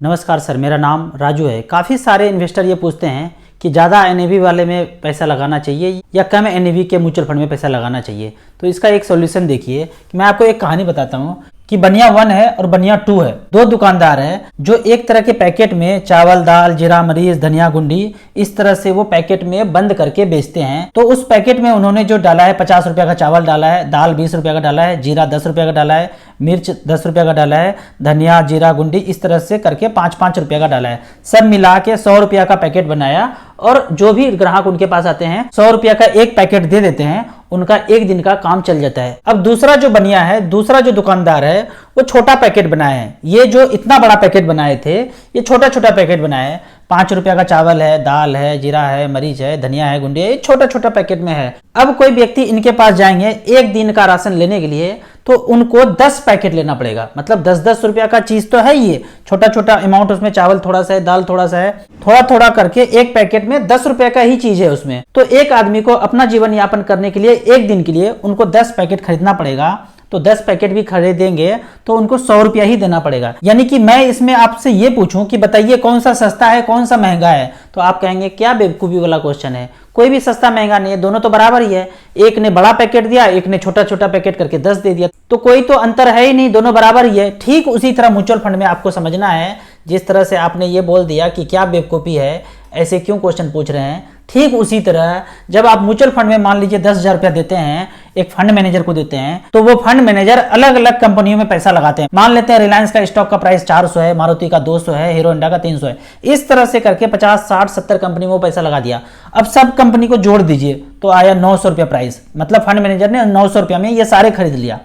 नमस्कार सर, मेरा नाम राजू है। काफ़ी सारे इन्वेस्टर ये पूछते हैं कि ज़्यादा एनएवी वाले में पैसा लगाना चाहिए या कम एनएवी के म्यूचुअल फंड में पैसा लगाना चाहिए। तो इसका एक सॉल्यूशन देखिए कि मैं आपको एक कहानी बताता हूँ कि बनिया 1 है और बनिया 2 है। दो दुकानदार हैं जो एक तरह के पैकेट में चावल, दाल, जीरा, मरीच, धनिया गुंडी इस तरह से वो पैकेट में बंद करके बेचते हैं। तो उस पैकेट में उन्होंने जो डाला है 50 रुपये का चावल डाला है, दाल 20 रुपये का डाला है, जीरा 10 रुपये का डाला है, मिर्च 10 रुपये का डाला है, धनिया, जीरा गुंडी इस तरह से करके 5-5 रुपये का डाला है। सब मिला के 100 रुपया का पैकेट बनाया और जो भी ग्राहक उनके पास आते हैं 100 रुपया का एक पैकेट दे देते हैं। उनका एक दिन का काम चल जाता है। अब दूसरा जो बनिया है, दूसरा जो दुकानदार है, वो छोटा पैकेट बनाए हैं। ये जो इतना बड़ा पैकेट बनाए थे, ये छोटा छोटा पैकेट बनाए हैं। 5 रुपया का चावल है, दाल है, जीरा है, मरीच है, धनिया है, गुंडी है, छोटा छोटा पैकेट में है। अब कोई व्यक्ति इनके पास जाएंगे एक दिन का राशन लेने के लिए, तो उनको 10 पैकेट लेना पड़ेगा। मतलब 10-10 रुपया का चीज तो है ये, छोटा छोटा अमाउंट, उसमें चावल थोड़ा सा है, दाल थोड़ा सा है, थोड़ा थोड़ा करके एक पैकेट में 10 रुपए का ही चीज है उसमें। तो एक आदमी को अपना जीवन यापन करने के लिए एक दिन के लिए उनको 10 पैकेट खरीदना पड़ेगा। तो 10 पैकेट भी खरीदेंगे तो उनको 100 रुपया ही देना पड़ेगा। यानी कि मैं इसमें आपसे ये पूछूं कि बताइए कौन सा सस्ता है, कौन सा महंगा है, तो आप कहेंगे क्या बेवकूफी वाला क्वेश्चन है। कोई भी सस्ता महंगा नहीं है, दोनों तो बराबर ही है। एक ने बड़ा पैकेट दिया, एक ने छोटा छोटा पैकेट करके 10 दे दिया, तो कोई तो अंतर है ही नहीं, दोनों बराबर ही है। ठीक उसी तरह म्यूचुअल फंड में आपको समझना है। जिस तरह से आपने ये बोल दिया कि क्या बेवकूफी है, ऐसे क्यों क्वेश्चन पूछ रहे हैं, ठीक उसी तरह जब आप म्यूचुअल फंड में मान लीजिए 10,000 रुपया देते हैं, एक फंड मैनेजर को देते हैं, तो वो फंड मैनेजर अलग अलग कंपनियों में पैसा लगाते हैं। मान लेते हैं रिलायंस का स्टॉक का प्राइस 400 है, मारुति का 200 है, हीरो होंडा का 300 है। इस तरह से करके 50, 60, 70 कंपनी में वो पैसा लगा दिया। अब सब कंपनी को जोड़ दीजिए तो आया 900 रुपया प्राइस। मतलब फंड मैनेजर ने 900 रुपया में ये सारे खरीद लिया।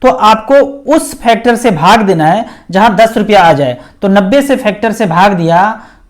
तो आपको उस फैक्टर से भाग देना है जहां 10 रुपया आ जाए। तो 90 से फैक्टर से भाग दिया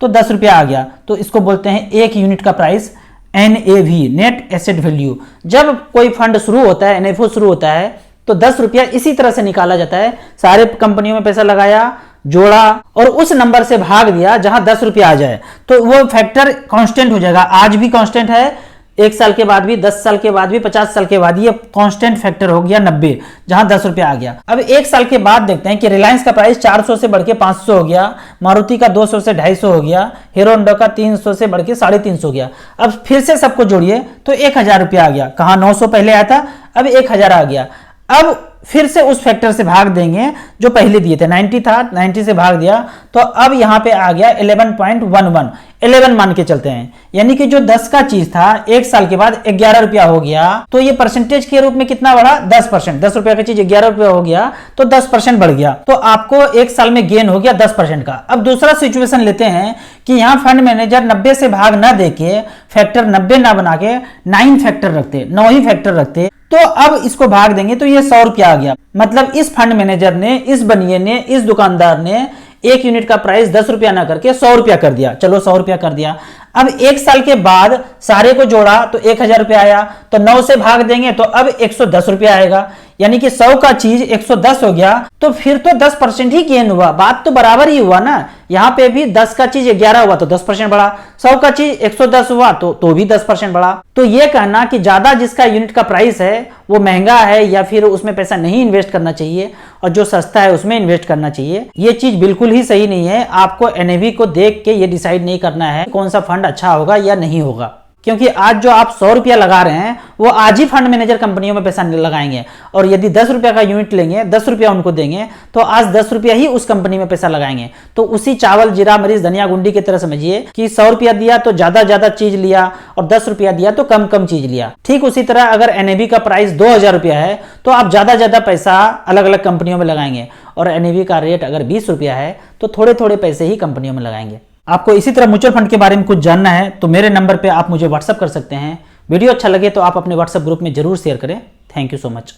तो 10 रुपया आ गया। तो इसको बोलते हैं एक यूनिट का price, NAV, net asset value. जब कोई फंड शुरू होता है, NFO शुरू होता है, तो 10 रुपया इसी तरह से निकाला जाता है। सारे कंपनियों में पैसा लगाया, जोड़ा और उस नंबर से भाग दिया जहां 10 रुपया आ जाए। तो वो फैक्टर कांस्टेंट हो जाएगा। आज भी कांस्टेंट है, 1 साल के बाद भी, 10 साल के बाद भी, 50 साल के बाद ये कांस्टेंट फैक्टर हो गया 90, जहां 10 रुपया आ गया। अब 1 साल के बाद देखते हैं कि रिलायंस का प्राइस 400 से बढ़ के 500 हो गया, मारुति का 200 से 250 हो गया, हीरो होंडा का 300 से बढ़ के 350 हो गया। अब फिर से सबको जोड़िए तो 1000 रुपया आ गया। कहां 900 पहले आया था, अब 1000 आ गया। अब फिर से उस फैक्टर से भाग देंगे जो पहले दिए थे, 90 था, 90 से भाग दिया तो अब यहां पे आ गया 11.11, 11 मान के चलते हैं। यानी कि जो 10 का चीज था 1 साल के बाद 11 रुपया हो गया। तो ये परसेंटेज के रूप में कितना बढ़ा, 10%। 10 रुपया का चीज 11 रुपया हो गया तो 10% बढ़ गया। तो आपको 1 साल में गेन हो गया 10% का। अब दूसरा सिचुएशन लेते हैं कि यहाँ फंड मैनेजर 90 से भाग ना देके, फैक्टर 90 ना बना के 9 फैक्टर रखते, 9 ही फैक्टर रखते, तो अब इसको भाग देंगे तो ये 100 रुपया आ गया। मतलब इस फंड मैनेजर ने, इस बनिए ने, इस दुकानदार ने एक यूनिट का प्राइस 10 रुपया ना करके 100 रुपया कर दिया। चलो 100 रुपया कर दिया। अब 1 साल के बाद सारे को जोड़ा तो 1000 रुपया आया। तो 9 से भाग देंगे तो अब 110 रुपया आएगा। यानी कि 100 का चीज 110 हो गया। तो फिर तो 10% ही गेन हुआ। बात तो बराबर ही हुआ ना। यहां पे भी 10 का चीज 11 हुआ तो 10% बढ़ा, 100 का चीज 110 हुआ तो भी 10% बढ़ा। तो ये कहना कि ज्यादा जिसका यूनिट का प्राइस है वो महंगा है या फिर उसमें पैसा नहीं इन्वेस्ट करना चाहिए और जो सस्ता है उसमें इन्वेस्ट करना चाहिए, ये चीज बिल्कुल ही सही नहीं है। आपको NAV को देख के ये डिसाइड नहीं करना है कौन सा फंड अच्छा होगा या नहीं होगा। क्योंकि आज जो आप 100 रुपया लगा रहे हैं वो आज ही फंड मैनेजर कंपनियों में पैसा लगाएंगे। और यदि 10 रुपया का यूनिट लेंगे, 10 रुपया उनको देंगे, तो आज 10 रुपया ही उस कंपनी में पैसा लगाएंगे। तो उसी चावल, जीरा, मरीच, धनिया गुंडी की तरह समझिए कि 100 रुपया दिया तो ज्यादा चीज लिया और 10 रुपया दिया तो कम चीज लिया। ठीक उसी तरह अगर NAV का प्राइस 2000 रुपया है तो आप ज्यादा पैसा अलग अलग कंपनियों में लगाएंगे। और NAV का रेट अगर 20 रुपया है तो थोड़े पैसे ही कंपनियों में लगाएंगे। आपको इसी तरह म्यूचुअल फंड के बारे में कुछ जानना है तो मेरे नंबर पे आप मुझे व्हाट्सअप कर सकते हैं। वीडियो अच्छा लगे तो आप अपने व्हाट्सएप ग्रुप में जरूर शेयर करें। Thank you so much.